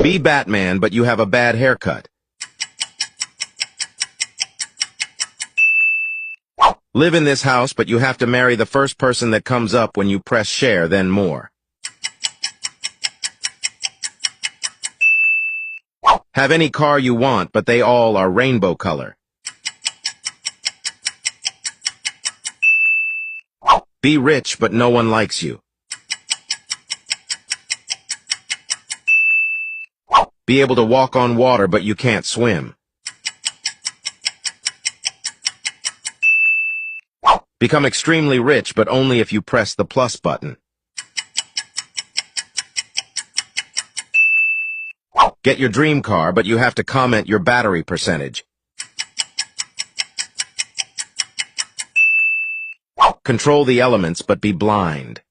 Be Batman, but you have a bad haircut. Live in this house, but you have to marry the first person that comes up when you press share, then more. Have any car you want, but they all are rainbow color. Be rich, but no one likes you. Be able to walk on water, but you can't swim. Become extremely rich, but only if you press the plus button. Get your dream car, but you have to comment your battery percentage. Control the elements, but be blind.